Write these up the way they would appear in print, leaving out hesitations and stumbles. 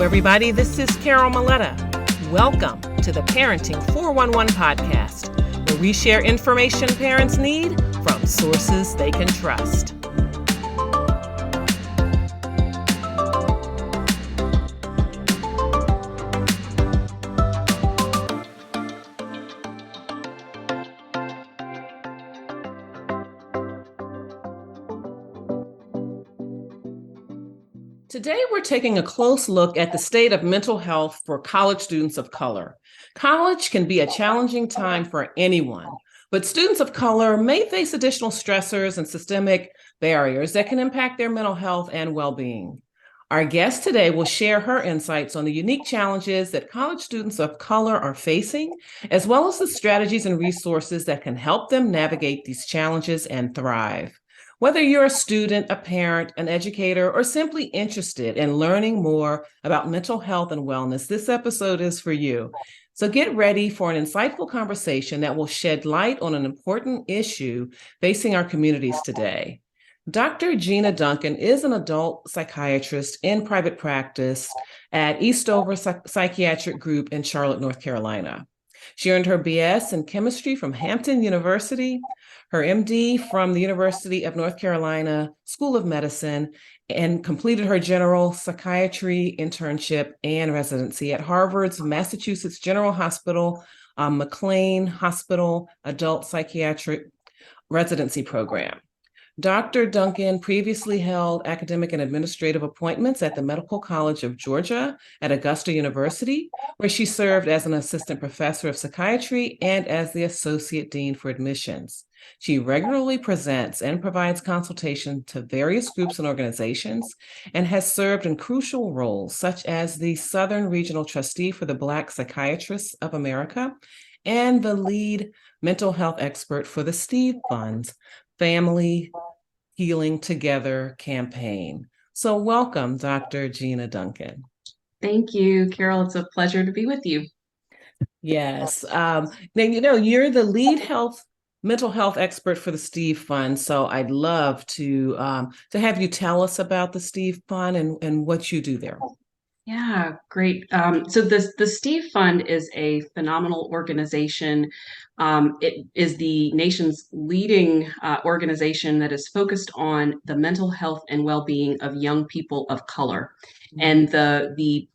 everybody. This is Carol Maletta. Welcome to the Parenting 411 podcast, where we share information parents need from sources they can trust. Today, we're taking a close look at the state of mental health for college students of color. College can be a challenging time for anyone, but students of color may face additional stressors and systemic barriers that can impact their mental health and well-being. Our guest today will share her insights on the unique challenges that college students of color are facing, as well as the strategies and resources that can help them navigate these challenges and thrive. Whether you're a student, a parent, an educator, or simply interested in learning more about mental health and wellness, this episode is for you. So get ready for an insightful conversation that will shed light on an important issue facing our communities today. Dr. Gina Duncan is an adult psychiatrist in private practice at Eastover Psychiatric Group in Charlotte, North Carolina. She earned her BS in chemistry from Hampton University, her MD from the University of North Carolina School of Medicine, and completed her general psychiatry internship and residency at Harvard's Massachusetts General Hospital, McLean Hospital Adult Psychiatric Residency Program. Dr. Duncan previously held academic and administrative appointments at the Medical College of Georgia at Augusta University, where she served as an assistant professor of psychiatry and as the associate dean for admissions. She regularly presents and provides consultation to various groups and organizations and has served in crucial roles such as the Southern Regional Trustee for the Black Psychiatrists of America and the lead mental health expert for the Steve Fund's Family Healing Together campaign. So welcome, Dr. Gina Duncan. Thank you, Carol. It's a pleasure to be with you. Yes. Now, you're the lead mental health expert for the Steve Fund. So I'd love to have you tell us about the Steve Fund and what you do there. Yeah, great. So the Steve Fund is a phenomenal organization. It is the nation's leading organization that is focused on the mental health and well-being of young people of color. And the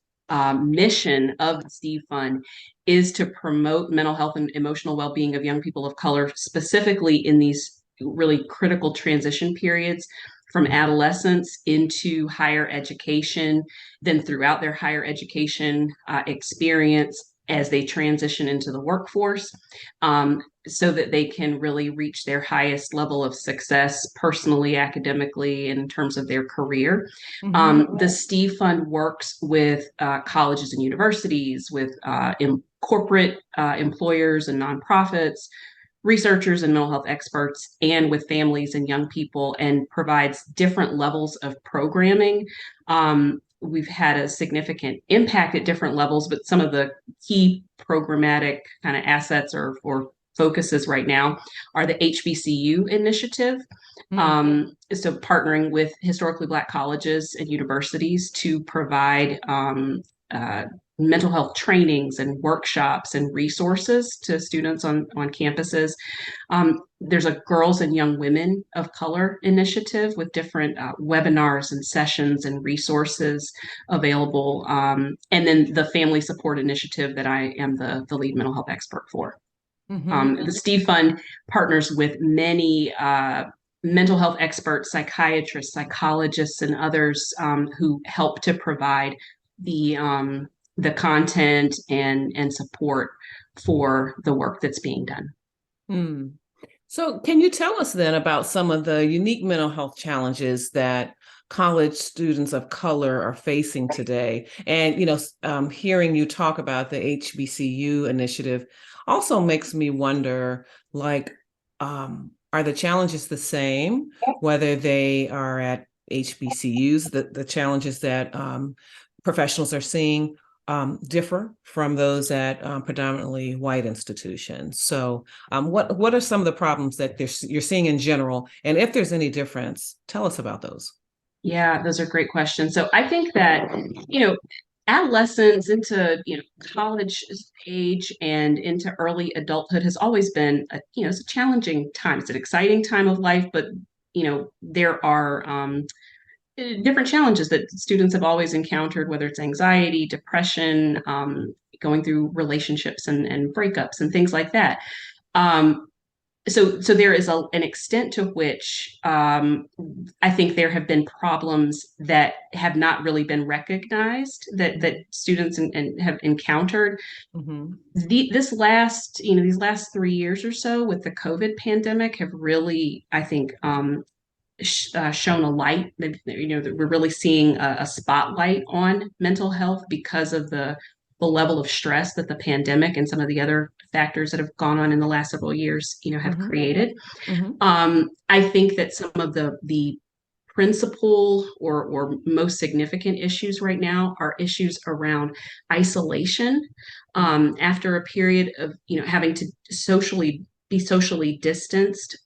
mission of the Steve Fund is to promote mental health and emotional well-being of young people of color, specifically in these really critical transition periods from adolescence into higher education, then throughout their higher education experience as they transition into the workforce, so that they can really reach their highest level of success personally, academically, and in terms of their career. The Steve Fund works with colleges and universities, with corporate employers and nonprofits, researchers and mental health experts, and with families and young people, and provides different levels of programming. We've had a significant impact at different levels, but some of the key programmatic kind of assets or focuses right now are the HBCU initiative. So partnering with historically Black colleges and universities to provide mental health trainings and workshops and resources to students on campuses. There's a Girls and Young Women of Color initiative with different webinars and sessions and resources available. And then the Family Support Initiative that I am the lead mental health expert for. The Steve Fund partners with many mental health experts, psychiatrists, psychologists, and others who help to provide the content and support for the work that's being done. So can you tell us then about some of the unique mental health challenges that college students of color are facing today? And, hearing you talk about the HBCU initiative also makes me wonder, are the challenges the same, whether they are at HBCUs, the challenges that professionals are seeing differ from those at predominantly white institutions. So what are some of the problems that you're seeing in general? And if there's any difference, tell us about those. Yeah, those are great questions. So I think that, adolescence into college age and into early adulthood has always been it's a challenging time. It's an exciting time of life, but there are different challenges that students have always encountered, whether it's anxiety, depression, going through relationships and breakups and things like that. Um, so there is an extent to which I think there have been problems that have not really been recognized that students and have encountered. Mm-hmm. This last these last 3 years or so with the COVID pandemic have really, I think, shown a light that that we're really seeing a spotlight on mental health because of the level of stress that the pandemic and some of the other factors that have gone on in the last several years have Mm-hmm. created. Mm-hmm. I think that some of the principal or most significant issues right now are issues around isolation, after a period of having to be socially distanced.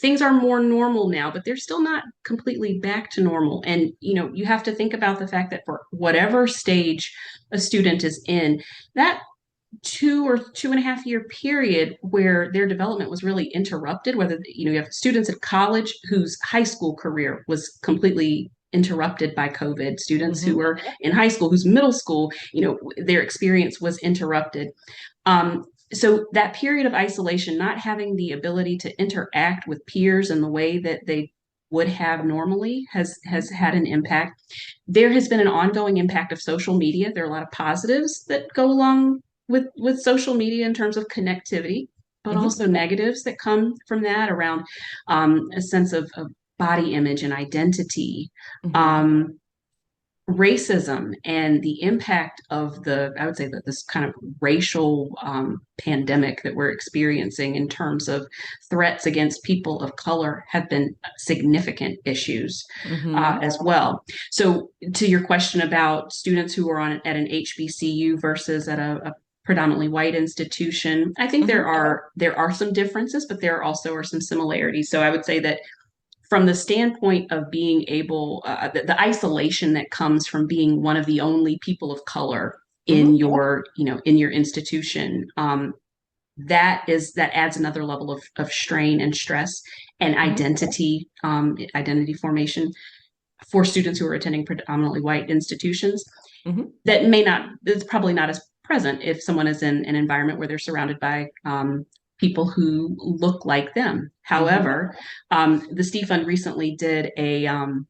Things are more normal now, but they're still not completely back to normal. And you have to think about the fact that for whatever stage a student is in, that 2 or 2.5 year period where their development was really interrupted, whether you have students at college whose high school career was completely interrupted by COVID, students who Mm-hmm. were in high school whose middle school, their experience was interrupted. So that period of isolation, not having the ability to interact with peers in the way that they would have normally, has had an impact. There has been an ongoing impact of social media. There are a lot of positives that go along with social media in terms of connectivity, but Mm-hmm. also negatives that come from that around a sense of body image and identity. Mm-hmm. Um, Racism and the impact of I would say that this kind of racial pandemic that we're experiencing in terms of threats against people of color have been significant issues Mm-hmm. as well. So to your question about students who are at an HBCU versus at a predominantly white institution, I think Mm-hmm. there are some differences, but there also are some similarities. So I would say that from the standpoint of being able, the isolation that comes from being one of the only people of color in Mm-hmm. your institution, that adds another level of strain and stress and Mm-hmm. identity formation for students who are attending predominantly white institutions. Mm-hmm. That may not, it's probably not as present if someone is in an environment where they're surrounded by people who look like them. Mm-hmm. However, the Steve Fund recently did an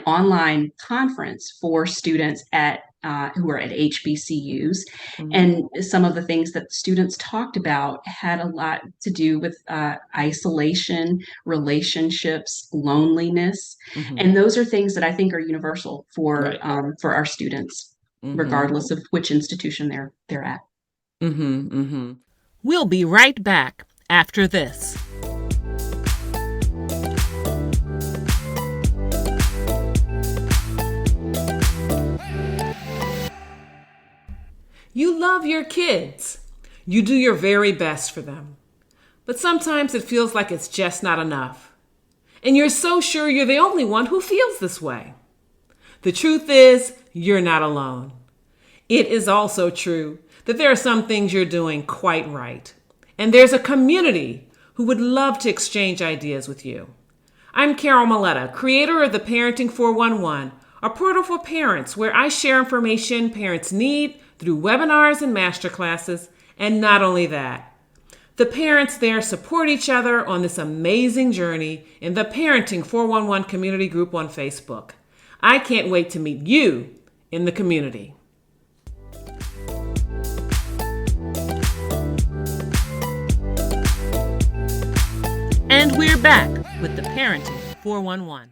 online conference for students who are at HBCUs. Mm-hmm. And some of the things that students talked about had a lot to do with isolation, relationships, loneliness. Mm-hmm. And those are things that I think are universal Right. for our students, Mm-hmm. regardless of which institution they're at. Mm-hmm. Mm-hmm. We'll be right back after this. You love your kids. You do your very best for them. But sometimes it feels like it's just not enough. And you're so sure you're the only one who feels this way. The truth is, you're not alone. It is also true that there are some things you're doing quite right. And there's a community who would love to exchange ideas with you. I'm Carol Maletta, creator of the Parenting 411, a portal for parents where I share information parents need through webinars and masterclasses. And not only that, the parents there support each other on this amazing journey in the Parenting 411 community group on Facebook. I can't wait to meet you in the community. And we're back with the Parenting 411.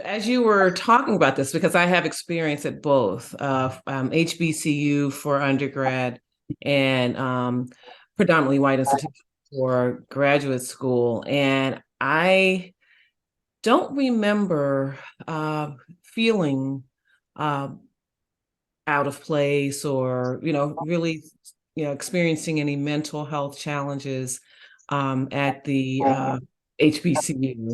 As you were talking about this, because I have experience at both HBCU for undergrad and predominantly white institution for graduate school, and I don't remember feeling out of place or really experiencing any mental health challenges at the HBCU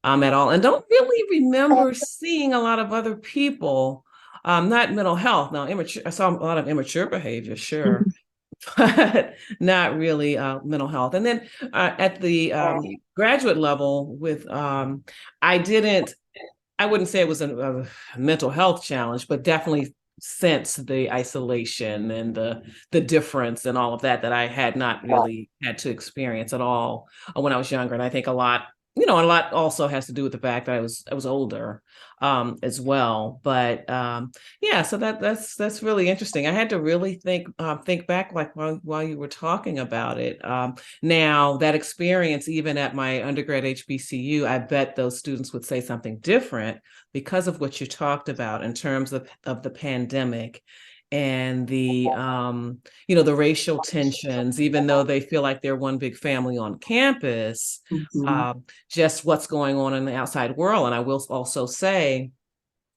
at all, and don't really remember seeing a lot of other people Not mental health. Now, immature, I saw a lot of immature behavior, sure, but not really mental health. And then at the graduate level, I didn't, I wouldn't say it was a mental health challenge, but definitely sense the isolation and the difference and all of that I had not really had to experience at all when I was younger. And I think a lot, a lot also has to do with the fact that I was older as well. But yeah, so that's really interesting. I had to really think back, like while you were talking about it. Now that experience, even at my undergrad HBCU, I bet those students would say something different because of what you talked about in terms of the pandemic and the racial tensions, even though they feel like they're one big family on campus, Mhm. just what's going on in the outside world. And I will also say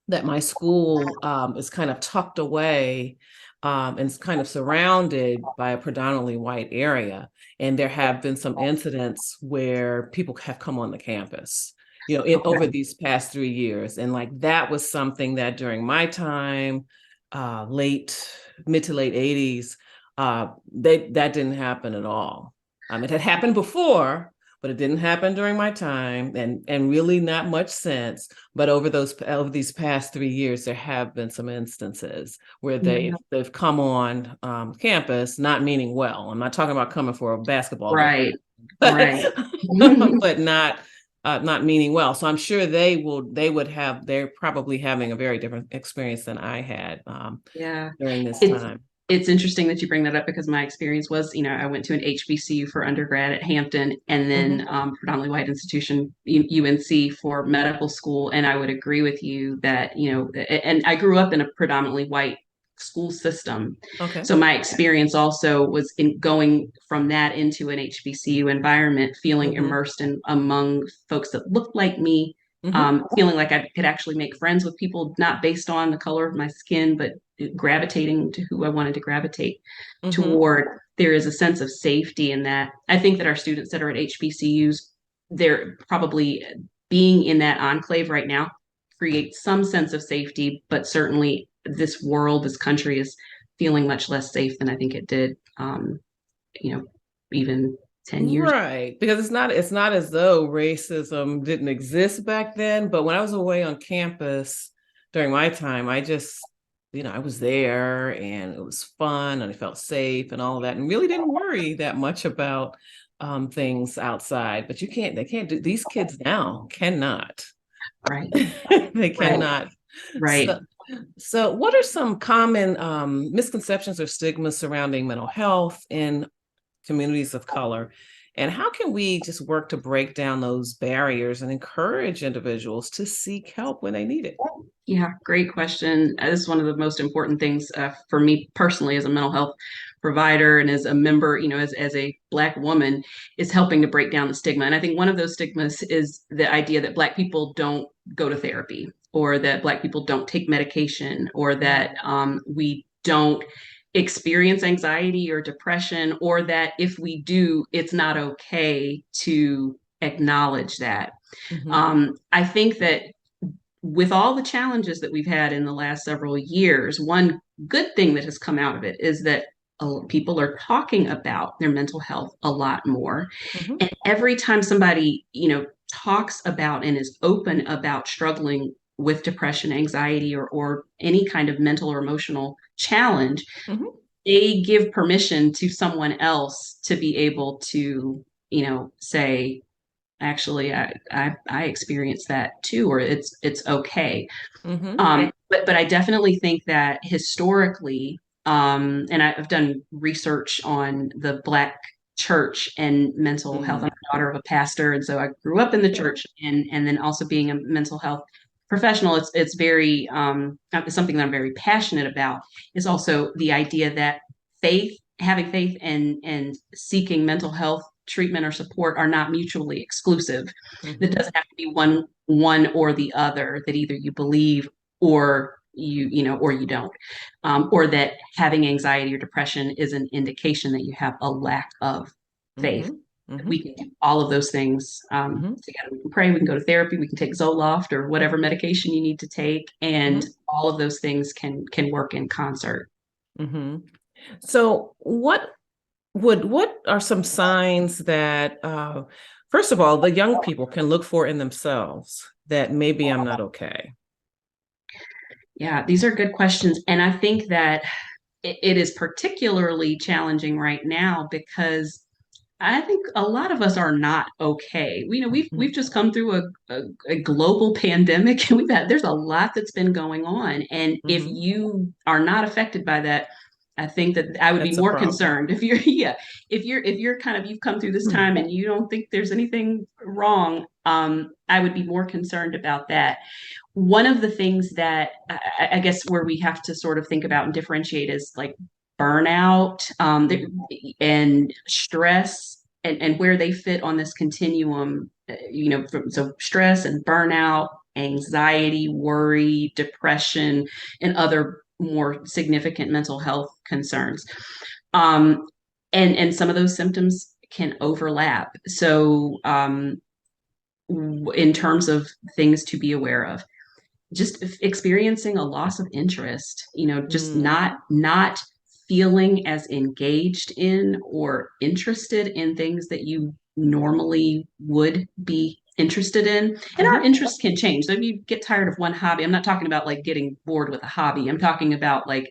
that my school is kind of tucked away and kind of surrounded by a predominantly white area. And there have been some incidents where people have come on the campus, over Okay. these past 3 years. And like that was something that during my time, mid to late 80s, that didn't happen at all. It had happened before, but it didn't happen during my time, and really not much since. But over these past 3 years, there have been some instances where Yeah. they've come on campus, not meaning well. I'm not talking about coming for a basketball game, Right. but Right. but not meaning well. So I'm sure they're probably having a very different experience than I had Yeah. during this It's time. it's interesting that you bring that up because my experience was, I went to an HBCU for undergrad at Hampton and then Hmm. predominantly white institution, UNC for medical school. And I would agree with you that, and I grew up in a predominantly white school system. Okay. So my experience also was in going from that into an HBCU environment, feeling Hmm. immersed in among folks that looked like me, Hmm. feeling like I could actually make friends with people, not based on the color of my skin, but gravitating to who I wanted to gravitate Hmm. toward. There is a sense of safety in that. I think that our students that are at HBCUs, they're probably being in that enclave right now creates some sense of safety, but certainly this world, this country is feeling much less safe than I think it did, you know, even 10 years. Right, because it's not as though racism didn't exist back then, but when I was away on campus during my time, I just, I was there and it was fun and I felt safe and all of that and really didn't worry that much about things outside. But they can't do, these kids now cannot. Right, They right, cannot. right. So, so what are some common misconceptions or stigmas surrounding mental health in communities of color? And how can we just work to break down those barriers and encourage individuals to seek help when they need it? Yeah, great question. This is one of the most important things for me personally as a mental health provider and as a member, as a Black woman, is helping to break down the stigma. And I think one of those stigmas is the idea that Black people don't go to therapy or that Black people don't take medication or that we don't experience anxiety or depression or that if we do, it's not okay to acknowledge that. Mm-hmm. I think that with all the challenges that we've had in the last several years, one good thing that has come out of it is that people are talking about their mental health a lot more. Mm-hmm. And every time somebody, talks about and is open about struggling with depression, anxiety, or any kind of mental or emotional challenge, Mm-hmm. they give permission to someone else to be able to, say, actually I experienced that too, or it's okay. Mm-hmm. But I definitely think that historically, and I've done research on the Black church and mental health. I'm Mm-hmm. the daughter of a pastor, and so I grew up in the church, and then also being a mental health professional, it's very something that I'm very passionate about. Is also the idea that having faith and seeking mental health treatment or support are not mutually exclusive. That Mm-hmm. doesn't have to be one or the other, that either you believe or or you don't, or that having anxiety or depression is an indication that you have a lack of Mm-hmm. faith. Mm-hmm. We can do all of those things Mm-hmm. together. We can pray, we can go to therapy, we can take Zoloft or whatever medication you need to take, and Mm-hmm. all of those things can work in concert. Mm-hmm. So, what are some signs that, first of all, the young people can look for in themselves that maybe I'm not okay? Yeah, these are good questions. And I think that it is particularly challenging right now because I think a lot of us are not okay. We've just come through a global pandemic, and there's a lot that's been going on. And if Mm-hmm. you are not affected by that, I think that I would be That's a more problem. concerned if you're yeah, if you're kind of you've come through this time and you don't think there's anything wrong. I would be more concerned about that. One of the things that I guess where we have to sort of think about and differentiate is like burnout, and stress, and where they fit on this continuum, so stress and burnout, anxiety, worry, depression, and other more significant mental health concerns. Um, and some of those symptoms can overlap. So, in terms of things to be aware of, just experiencing a loss of interest, just Mm-hmm. not feeling as engaged in or interested in things that you normally would be interested in. And our Mm-hmm. interests can change. So if you get tired of one hobby, I'm not talking about like getting bored with a hobby. I'm talking about like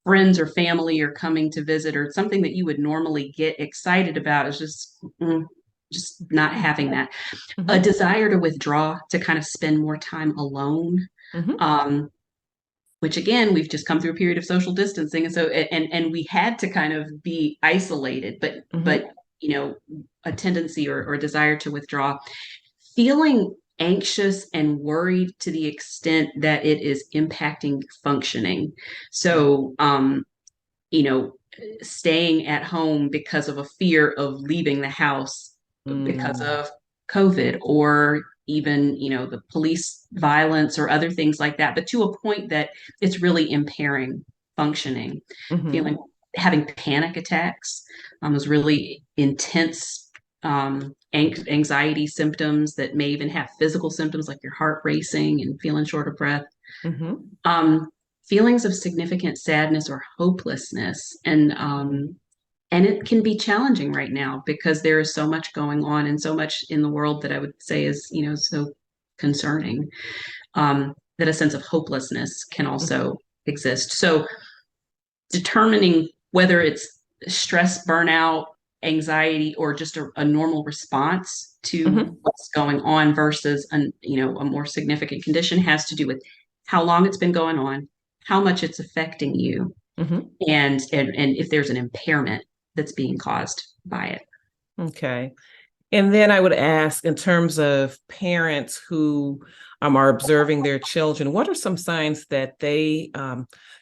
friends or family are coming to visit, or something that you would normally get excited about is just not having that. A Mm-hmm. desire to withdraw, to kind of spend more time alone, Mm-hmm. um, which again, we've just come through a period of social distancing, and so and we had to kind of be isolated, but Mm-hmm. you know, a tendency or a desire to withdraw, feeling anxious and worried to the extent that it is impacting functioning. So, you know, staying at home because of a fear of leaving the house because Mm-hmm. of COVID, or even, the police violence or other things like that, but to a point that it's really impairing functioning, Mm-hmm. feeling, having panic attacks, those really intense anxiety symptoms that may even have physical symptoms like your heart racing and feeling short of breath, Mm-hmm. um, feelings of significant sadness or hopelessness. And it can be challenging right now because there is so much going on and so much in the world that I would say is, so concerning, that a sense of hopelessness can Mm-hmm. also exist. So determining whether it's stress, burnout, anxiety, or just a normal response to Mm-hmm. what's going on versus a more significant condition has to do with how long it's been going on, how much it's affecting you, Mm-hmm. and if there's an impairment that's being caused by it. Okay. And then I would ask, in terms of parents who are observing their children, what are some signs that they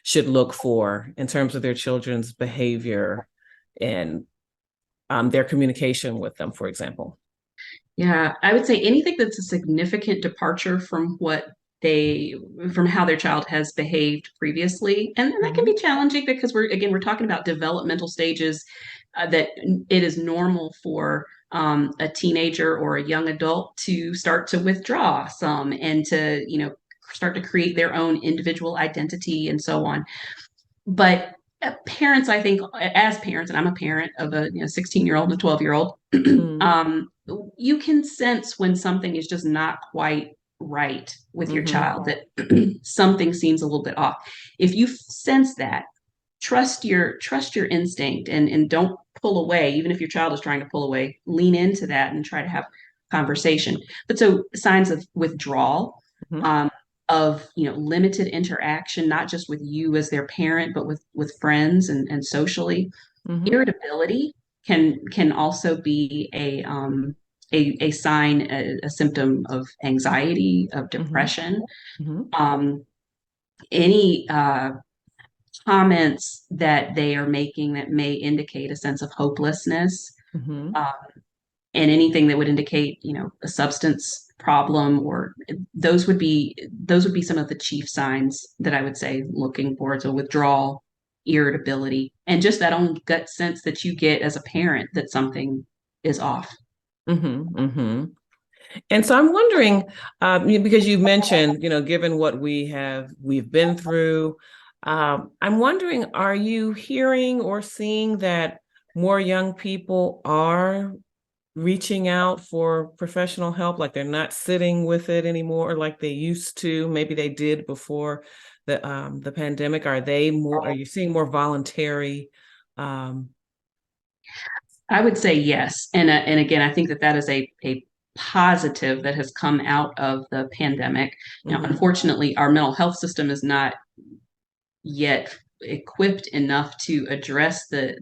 should look for in terms of their children's behavior and their communication with them, for example? Yeah, I would say anything that's a significant departure from how their child has behaved previously. And that can be Mm-hmm. challenging because we're talking about developmental stages, that it is normal for a teenager or a young adult to start to withdraw some and to, start to create their own individual identity and so on. But parents, I think, as parents, and I'm a parent of a 16-year-old and a 12-year-old, you can sense when something is just not quite right with your Mm-hmm. child, that something seems a little bit off. If you sense that, trust your instinct, and don't pull away. Even if your child is trying to pull away, lean into that and try to have conversation. But so signs of withdrawal, Mm-hmm. um, of limited interaction, not just with you as their parent, but with friends and socially. Mm-hmm. Irritability can also be a sign, a symptom of anxiety, of Mm-hmm. depression. Mm-hmm. Any comments that they are making that may indicate a sense of hopelessness, Mm-hmm. um, and anything that would indicate, a substance problem, or those would be some of the chief signs that I would say looking for. So withdrawal, irritability, and just that own gut sense that you get as a parent that something is off. Mm-hmm. And so I'm wondering, because you mentioned, given what we've been through, I'm wondering, are you hearing or seeing that more young people are reaching out for professional help, like they're not sitting with it anymore, like they used to, maybe they did before the pandemic? Are you seeing more voluntary? Um, I would say yes. And again, I think that that is a positive that has come out of the pandemic. Now, mhm. unfortunately, our mental health system is not yet equipped enough to address the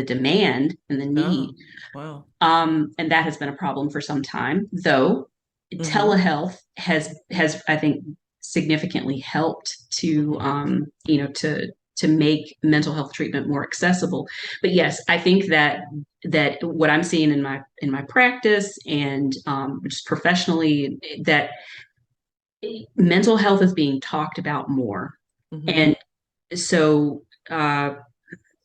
demand and the need. Oh, wow. And that has been a problem for some time, though Mm-hmm. telehealth has I think significantly helped to Mm-hmm. to make mental health treatment more accessible. But yes, I think that what I'm seeing in my practice and just professionally, that mental health is being talked about more. Mm-hmm. And so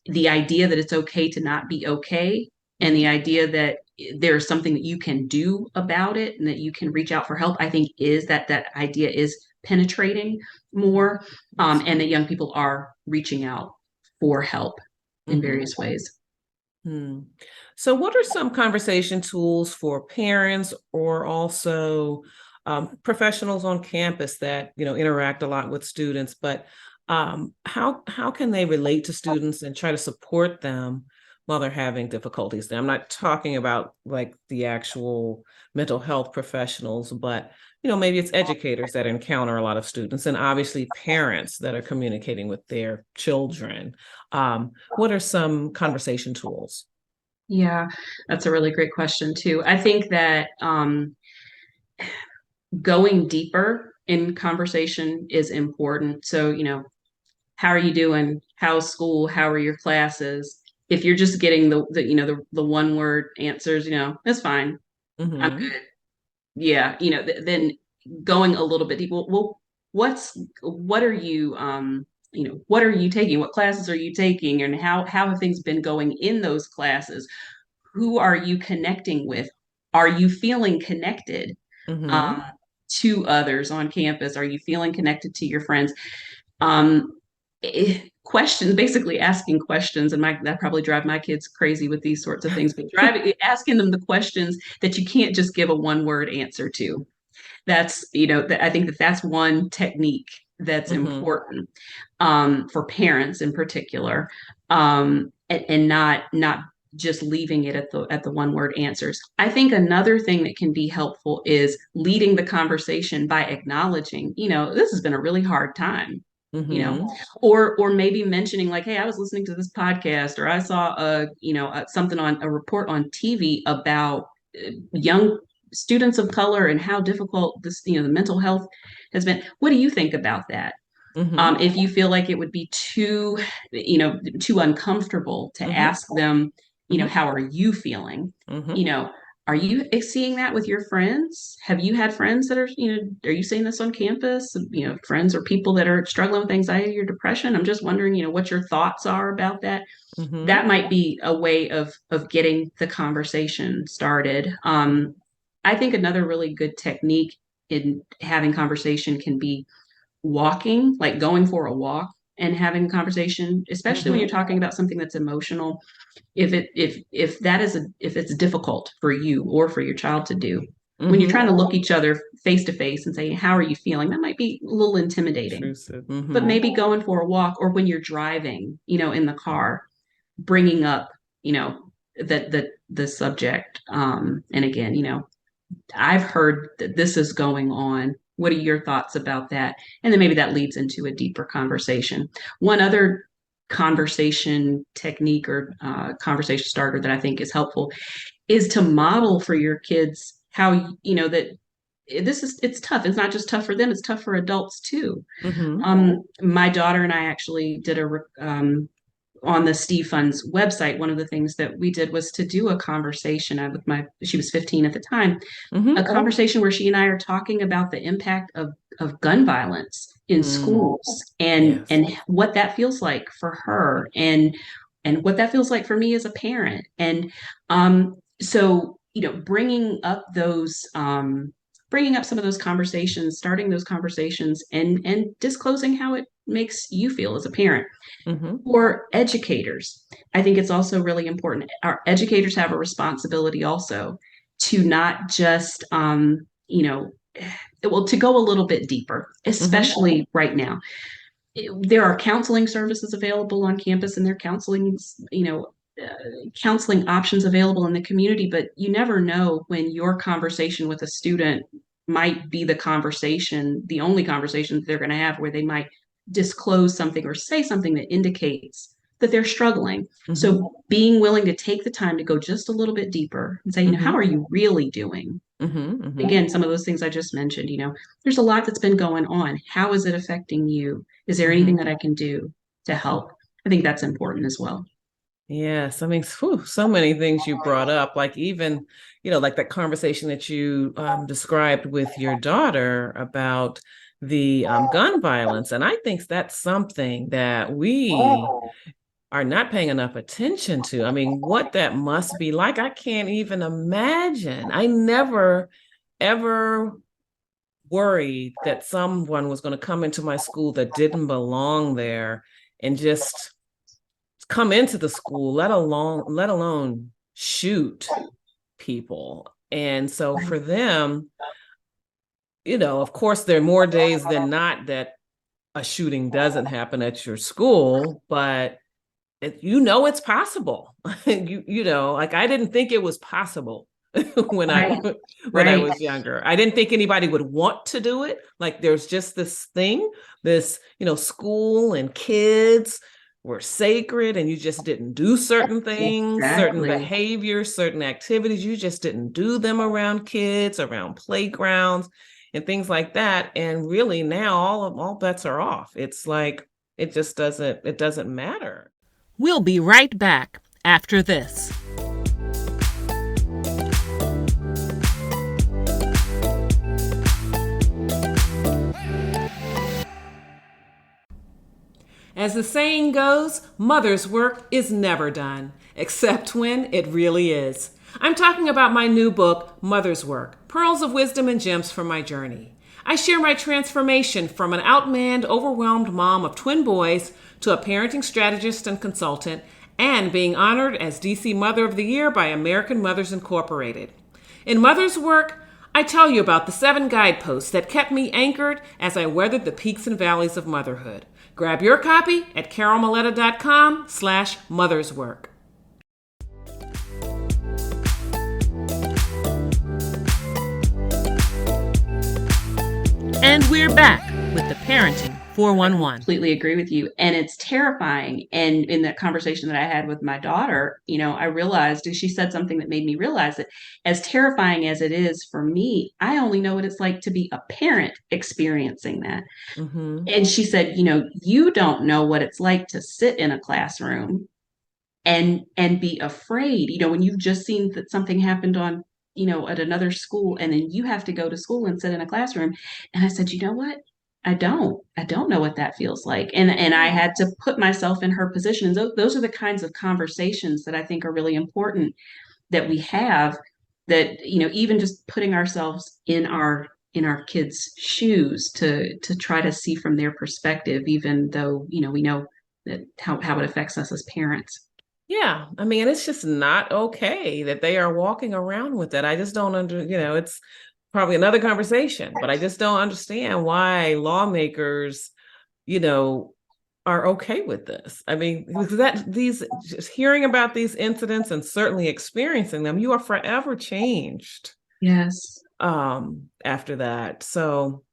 the idea that it's okay to not be okay, and the Mm-hmm. idea that there's something that you can do about it and that you can reach out for help, I think is that idea is penetrating more, and that young people are reaching out for help in Mm-hmm. various ways. Hmm. So, what are some conversation tools for parents or also professionals on campus that interact a lot with students? But how can they relate to students and try to support them while they're having difficulties? Now, I'm not talking about like the actual mental health professionals, but maybe it's educators that encounter a lot of students, and obviously parents that are communicating with their children. What are some conversation tools? Yeah, that's a really great question too. I think that going deeper in conversation is important. So, how are you doing? How's school? How are your classes? If you're just getting the one word answers, that's fine. I'm Mm-hmm. good. Yeah, then going a little bit deeper. Well, what are you what are you taking? What classes are you taking, and how have things been going in those classes? Who are you connecting with? Are you feeling connected Mm-hmm. um, to others on campus? Are you feeling connected to your friends? um Questions, basically asking questions, and that probably drive my kids crazy with these sorts of things, but asking them the questions that you can't just give a one word answer to. That's I think that that's one technique that's Mm-hmm. important for parents in particular, and not just leaving it at the one word answers. I think another thing that can be helpful is leading the conversation by acknowledging, this has been a really hard time, you know, Mm-hmm. or maybe mentioning like, hey, I was listening to this podcast, or I saw something on a report on TV about young students of color and how difficult this, the mental health has been. What do you think about that? Mm-hmm. If you feel like it would be too uncomfortable to Mm-hmm. ask them, Mm-hmm. how are you feeling? Mm-hmm. You know, are you seeing that with your friends? Have you had friends that are, are you seeing this on campus? Friends or people that are struggling with anxiety or depression? I'm just wondering, what your thoughts are about that. Mm-hmm. That might be a way of getting the conversation started. I think another really good technique in having conversation can be walking, like going for a walk and having a conversation, especially when you're Mm-hmm. talking about something that's emotional. If it's difficult for you or for your child to do, when you're Mm-hmm. trying to look each other face to face and say, how are you feeling? That might be a little intimidating. Intrusive. But Mm-hmm. maybe going for a walk, or when you're driving, in the car, bringing up, the subject. And again, I've heard that this is going on. What are your thoughts about that? And then maybe that leads into a deeper conversation. One other conversation technique or conversation starter that I think is helpful is to model for your kids how, that it's tough. It's not just tough for them, it's tough for adults too. Mm-hmm. My daughter and I actually did on the Steve Fund's website. One of the things that we did was to do a conversation with she was 15 at the time, a Mm-hmm. conversation where she and I are talking about the impact of gun violence in Mm. schools, and Yes. what that feels like for her, and what that feels like for me as a parent. And So, bringing up some of those conversations, starting those conversations, and disclosing how it makes you feel as a parent. Hmm. For educators, I think it's also really important. Our educators have a responsibility also to not just, well, to go a little bit deeper, Hmm. especially right now. There are counseling services available on campus, and there are counseling options available in the community, but you never know when your conversation with a student might be the only conversation that they're going to have, where they might disclose something or say something that indicates that they're struggling. Hmm. So being willing to take the time to go just a little bit deeper and say, how Hmm. are you really doing? Hmm. Hmm. Again, some of those things I just mentioned, there's a lot that's been going on. How is it affecting you? Is there anything Hmm. that I can do to help? I think that's important as well. Yes, I mean, whew, so many things you brought up, like even, like that conversation that you described with your daughter about the gun violence. And I think that's something that we are not paying enough attention to. I mean, what that must be like, I can't even imagine. I never, ever worried that someone was going to come into my school that didn't belong there and just come into the school, let alone shoot people. And so for them, of course, there are more days than not that a shooting doesn't happen at your school, but it's possible. Like I didn't think it was possible when I Right, when I right. was younger. I didn't think anybody would want to do it. Like there's just this thing, this, school and kids were sacred and you just didn't do certain things, certain Exactly. behaviors, certain activities. You just didn't do them around kids, around playgrounds and things like that. And really now all bets are off. It's like it doesn't matter. We'll be right back after this. As the saying goes, mother's work is never done, except when it really is. I'm talking about my new book, Mother's Work: Pearls of Wisdom and Gems from My Journey. I share my transformation from an outmanned, overwhelmed mom of twin boys to a parenting strategist and consultant, and being honored as DC Mother of the Year by American Mothers Incorporated. In Mother's Work, I tell you about the 7 guideposts that kept me anchored as I weathered the peaks and valleys of motherhood. Grab your copy at carolmaletta.com/motherswork. And we're back with the Parenting 411. Completely agree with you. And it's terrifying. And in that conversation that I had with my daughter, I realized, and she said something that made me realize that as terrifying as it is for me, I only know what it's like to be a parent experiencing that. Mm-hmm. And she said, you don't know what it's like to sit in a classroom and be afraid, when you've just seen that something happened on, at another school, and then you have to go to school and sit in a classroom. And I said, you know what? I don't know what that feels like. And I Yeah. had to put myself in her position. And those are the kinds of conversations that I think are really important that we have, that, even just putting ourselves in our kids' shoes to try to see from their perspective, even though, we know that how it affects us as parents. Yeah, I mean, it's just not okay that they are walking around with it. I just don't it's probably another conversation, but I just don't understand why lawmakers, you know, are okay with this. I mean, because that these just hearing about these incidents and certainly experiencing them, you are forever changed Yes, after that. So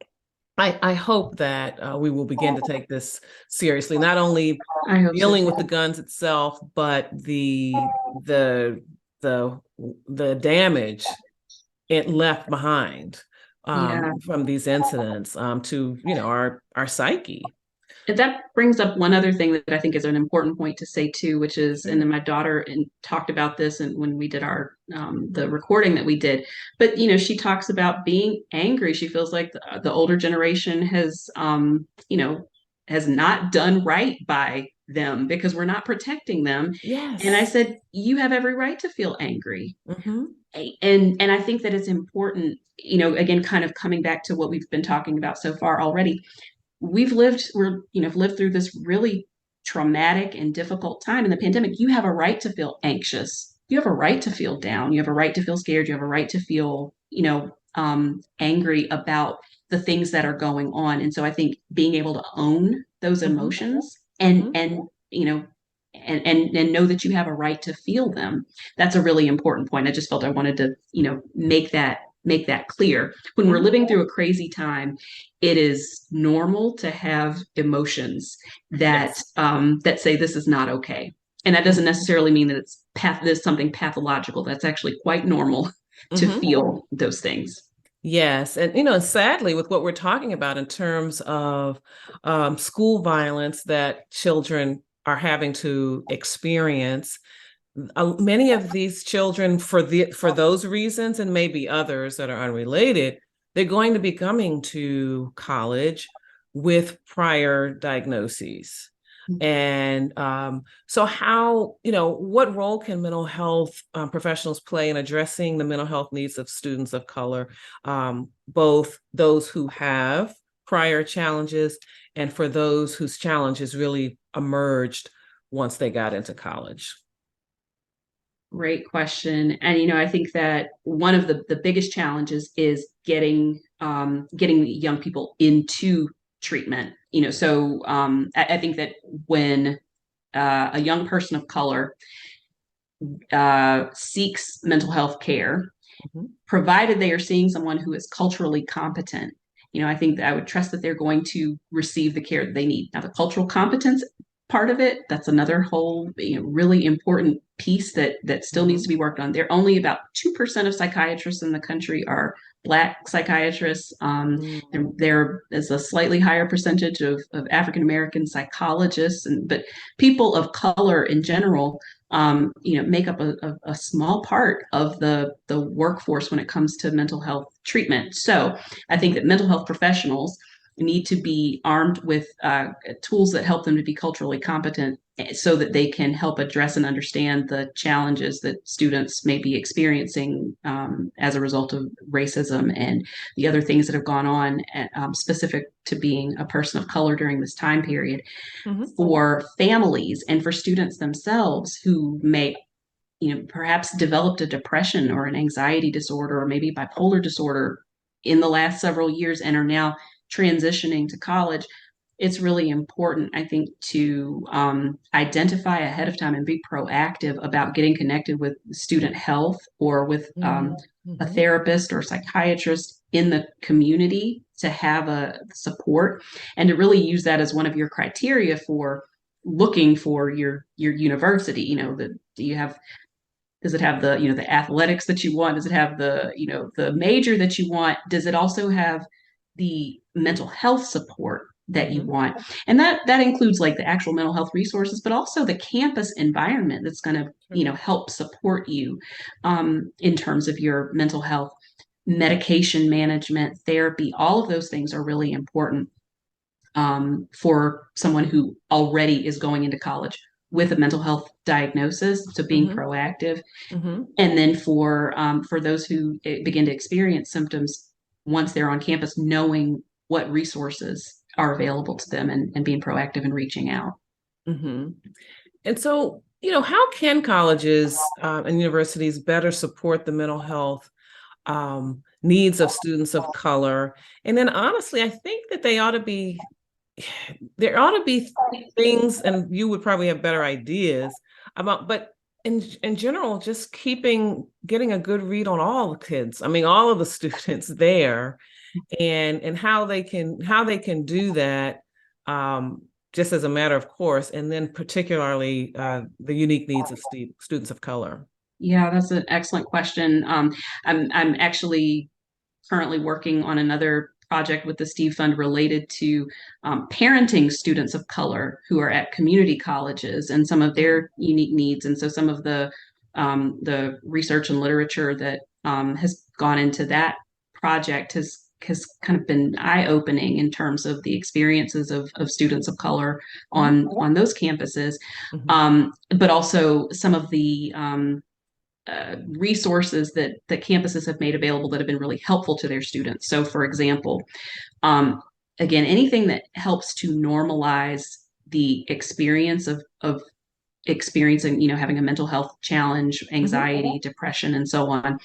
I hope that we will begin to take this seriously, not only I hope so dealing with the too. guns itself, but the the damage it left behind Yeah. from these incidents to our psyche. And that brings up one other thing that I think is an important point to say too, which is, and Sure. then my daughter talked about this, and when we did our the recording that we did, but she talks about being angry. She feels like the older generation has not done right by them because we're not protecting them. And I Yes. said, you have every right to feel angry. Hmm. And I think that it's important, again, kind of coming back to what we've been talking about so far already. Lived through this really traumatic and difficult time in the pandemic. You have a right to feel anxious. You have a right to feel down. You have a right to feel scared. You have a right to feel, angry about the things that are going on. And so I think being able to own those Hmm. emotions and Hmm. and you know and know that you have a right to feel them. That's a really important point. I just felt I wanted to, make that clear. When we're Hmm. living through a crazy time, it is normal to have emotions that Yes. that say this is not okay. And that doesn't necessarily mean that there's something pathological. That's actually quite normal to Hmm. feel those things. Yes, and sadly, with what we're talking about in terms of school violence that children are having to experience, many of these children, for those reasons, and maybe others that are unrelated, they're going to be coming to college with prior diagnoses. And so, what role can mental health professionals play in addressing the mental health needs of students of color, both those who have prior challenges and for those whose challenges really emerged once they got into college? Great question. And I think that one of the biggest challenges is getting young people into treatment. I think that when a young person of color seeks mental health care, Mhm. provided they are seeing someone who is culturally competent, I think that I would trust that they're going to receive the care that they need. Now, the cultural competence part of it, that's another whole, really important piece that still needs Mhm. to be worked on. There are only about 2% of psychiatrists in the country are Black psychiatrists. Mhm. There is a slightly higher percentage of African American psychologists, but people of color in general, make up a small part of the workforce when it comes to mental health treatment. So I think Mhm. that mental health professionals need to be armed with tools that help them to be culturally competent so that they can help address and understand the challenges that students may be experiencing as a result of racism and the other things that have gone on specific to being a person of color during this time period. Mhm. For families and for students themselves who may perhaps developed a depression or an anxiety disorder or maybe bipolar disorder in the last several years and are now transitioning to college. It's really important, I think, to identify ahead of time and be proactive about getting connected with student health or with Mhm. a Mhm. therapist or psychiatrist in the community to have a support and to really use that as one of your criteria for looking for your university. Do you have does it have the athletics that you want? Does it have the major that you want? Does it also have the mental health support that you Mhm. want? And that includes like the actual mental health resources, but also the campus environment that's going to Sure. help support you in terms of your mental health, medication management, therapy. All of those things are really important for someone who already is going into college with a mental health diagnosis. So being Mhm. proactive, Mhm. and then for those who begin to experience symptoms once they're on campus, knowing what resources are available to them and being proactive and reaching out. Mhm. And so, how can colleges and universities better support the mental health needs of students of color? And then, honestly, I think that there ought to be things, and you would probably have better ideas about, but in general, just getting a good read on all the kids. I mean, all of the students there, and how they can do that, um, just as a matter of course, and then particularly the unique needs of students of color. Yeah, that's an excellent question. I'm actually currently working on another project with the Steve Fund related to parenting students of color who are at community colleges and some of Mhm. their unique needs. And so some of the research and literature that has gone into that project has has kind of been eye-opening in terms of the experiences of students of color on those campuses, but also some of the resources that campuses have made available that have been really helpful to their students. So, for example, again, anything that helps to normalize the experience of experiencing, having a mental health challenge, anxiety, depression, and so on.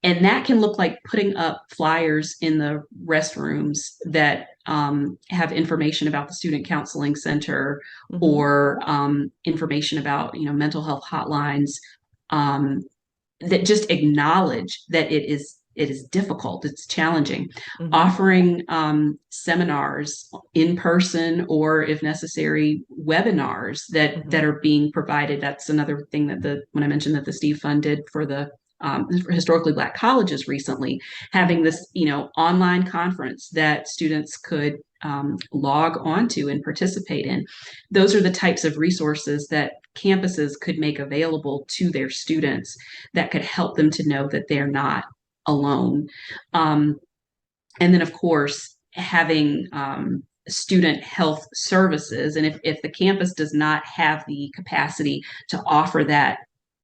And that can look like putting up flyers in the restrooms that have information about the Student Counseling Center, or information about, mental health hotlines, that just acknowledge that it is difficult, it's challenging. Offering seminars in person, or if necessary, webinars that are being provided. That's another thing that when I mentioned that the Steve Fund did for the historically Black colleges recently, having this online conference that students could log onto and participate in. Those are the types of resources that campuses could make available to their students that could help them to know that they're not alone. And then, of course, having student health services. And if the campus does not have the capacity to offer that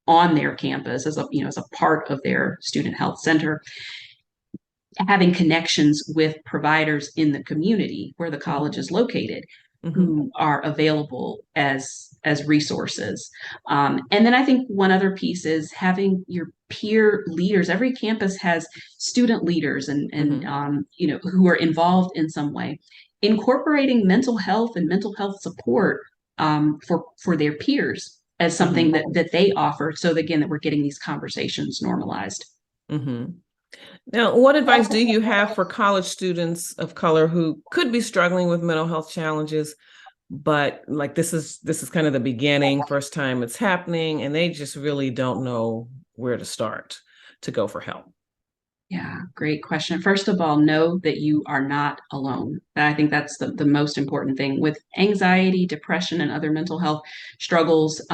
on their campus as a part of their student health center, having connections with providers in the community where the college is located, who are available as resources. And then I think one other piece is having your peer leaders. Every campus has student leaders and who are involved in some way, incorporating mental health and mental health support for their peers as something that they offer. So again, that we're getting these conversations normalized. Now, what advice do you have for college students of color who could be struggling with mental health challenges, but like this is kind of the beginning, first time it's happening, and they just really don't know where to start to go for help? Yeah, great question. First of all, know that you are not alone. I think that's the most important thing. With anxiety, depression, and other mental health struggles,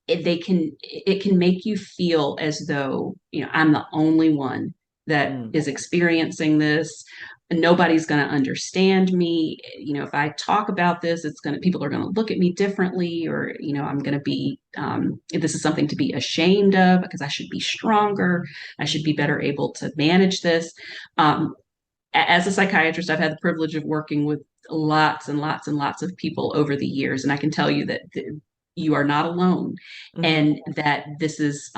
it can make you feel as though, I'm the only one that is experiencing this. Nobody's going to understand me. If I talk about this, people are going to look at me differently, or, I'm going to be, this is something to be ashamed of, because I should be stronger. I should be better able to manage this. As a psychiatrist, I've had the privilege of working with lots and lots and lots of people over the years. And I can tell you that you are not alone, and that this is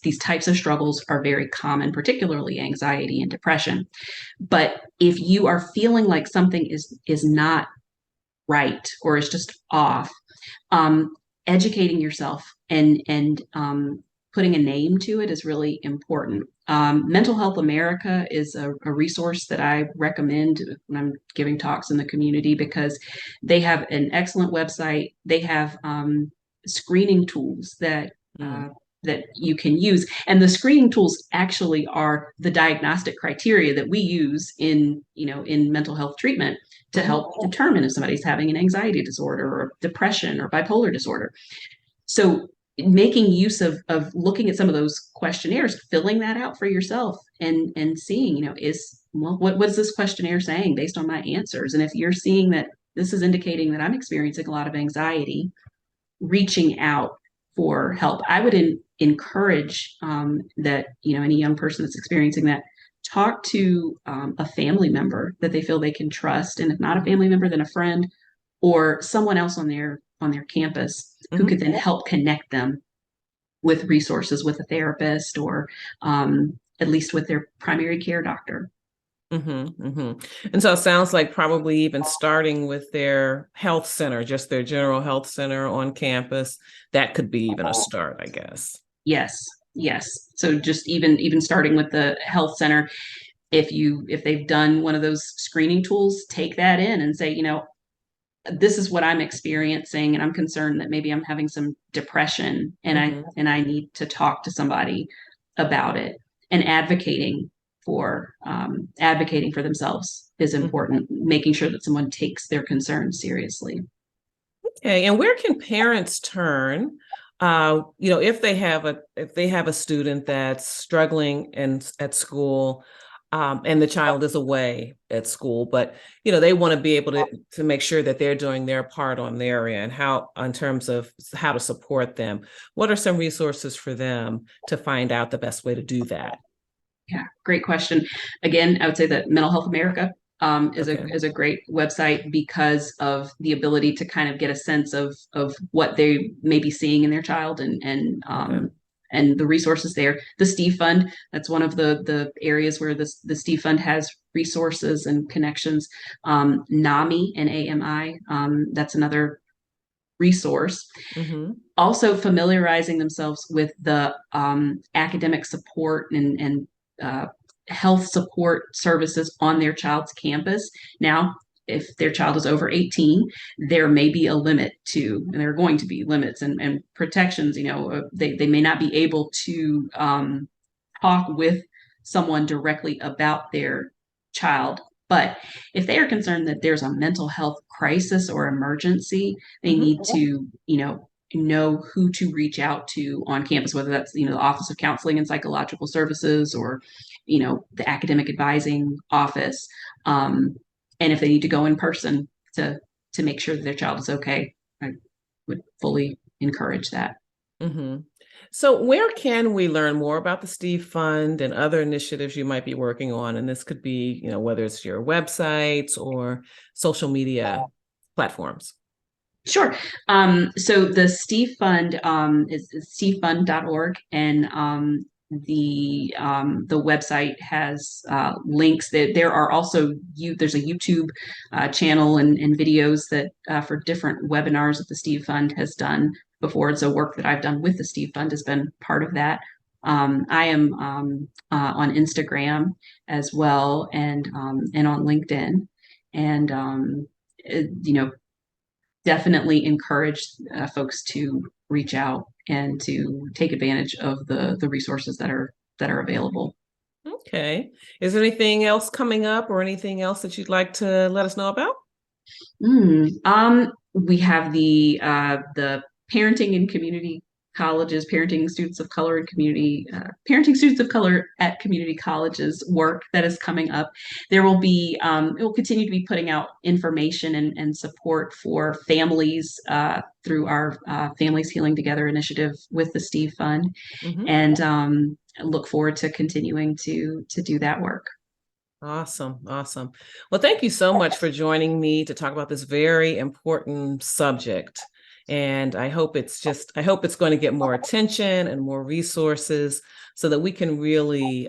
these types of struggles are very common, particularly anxiety and depression. But if you are feeling like something is not right, or is just off, educating yourself and putting a name to it is really important. Mental Health America is a resource that I recommend when I'm giving talks in the community, because they have an excellent website. They have screening tools that you can use. And the screening tools actually are the diagnostic criteria that we use in mental health treatment to help determine if somebody's having an anxiety disorder, or depression, or bipolar disorder. So making use of looking at some of those questionnaires, filling that out for yourself, and seeing, what is this questionnaire saying based on my answers? And if you're seeing that this is indicating that I'm experiencing a lot of anxiety, reaching out for help. I would encourage that, any young person that's experiencing that, talk to a family member that they feel they can trust. And if not a family member, then a friend or someone else on their campus who could then help connect them with resources, with a therapist, or at least with their primary care doctor. And so it sounds like probably even starting with their health center, just their general health center on campus, that could be even a start, I guess. Yes. So just even starting with the health center, if they've done one of those screening tools, take that in and say, this is what I'm experiencing, and I'm concerned that maybe I'm having some depression, and I need to talk to somebody about it. And advocating for themselves is important. Making sure that someone takes their concerns seriously. Okay, and where can parents turn? If they have a student that's struggling at school, and the child is away at school, but they want to be able to make sure that they're doing their part on their end, how in terms of how to support them. What are some resources for them to find out the best way to do that? Yeah, great question. Again, I would say that Mental Health America Okay. is a great website because of the ability to kind of get a sense of what they may be seeing in their child Okay. and the resources there. The Steve Fund, that's one of the areas where the Steve Fund has resources and connections. NAMI, NAMI, that's another resource. Mm-hmm. Also familiarizing themselves with the academic support and uh, health support services on their child's campus. Now, if their child is over 18, there may be a limit to, and there are going to be limits and protections. They may not be able to talk with someone directly about their child. But if they are concerned that there's a mental health crisis or emergency, they Mm-hmm. need to, know who to reach out to on campus, whether that's, the Office of Counseling and Psychological Services or, the academic advising office. And if they need to go in person to make sure that their child is okay, I would fully encourage that. Mm-hmm. So, where can we learn more about the Steve Fund and other initiatives you might be working on? And this could be, whether it's your websites or social media platforms. Sure. So the Steve Fund is stevefund.org, and the website has links. That there are also there's a YouTube channel and videos that for different webinars that the Steve Fund has done before. And so work that I've done with the Steve Fund has been part of that. I am on Instagram as well, and on LinkedIn, and definitely encourage folks to reach out and to take advantage of the resources that are available. Okay. Is there anything else coming up or anything else that you'd like to let us know about? We have the parenting and community colleges, parenting students of color and parenting students of color at community colleges work that is coming up. There will be, it will continue to be putting out information and support for families through our Families Healing Together initiative with the Steve Fund, Mm-hmm. and look forward to continuing to do that work. Awesome. Awesome. Well, thank you so much for joining me to talk about this very important subject. And I hope it's going to get more attention and more resources so that we can really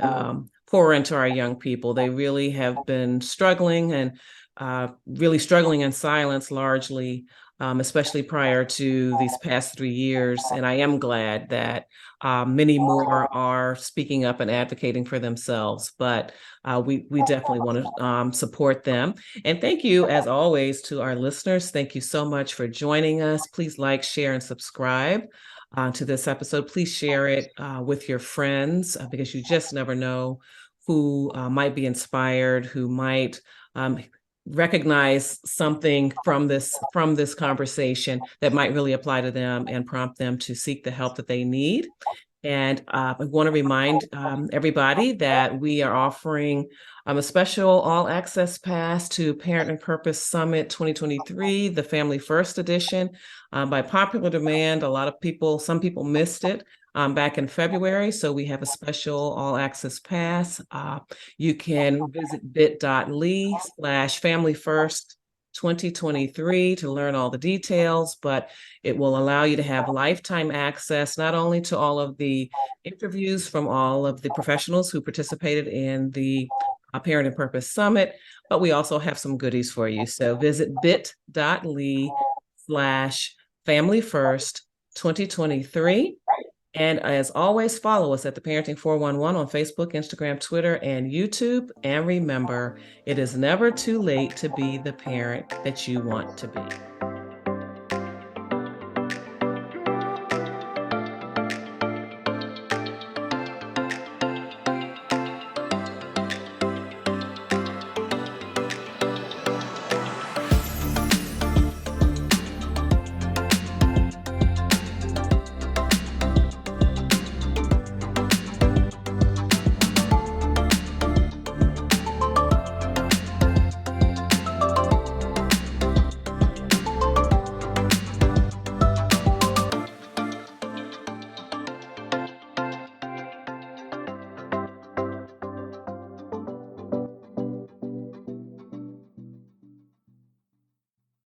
pour into our young people. They really have been struggling and really struggling in silence largely, especially prior to these past 3 years. And I am glad that many more are speaking up and advocating for themselves. But we definitely want to support them. And thank you, as always, to our listeners. Thank you so much for joining us. Please like, share, and subscribe to this episode. Please share it with your friends because you just never know who might be inspired, who might recognize something from this conversation that might really apply to them and prompt them to seek the help that they need. And I want to remind everybody that we are offering a special all access pass to Parent and Purpose Summit 2023, the Family First edition. By popular demand, some people missed it back in February. So we have a special all access pass. You can visit bit.ly/family first 2023 to learn all the details, but it will allow you to have lifetime access not only to all of the interviews from all of the professionals who participated in the Parent and Purpose Summit, but we also have some goodies for you. So visit bit.ly/family first 2023. And as always, follow us at the Parenting 411 on Facebook, Instagram, Twitter, and YouTube. And remember, it is never too late to be the parent that you want to be.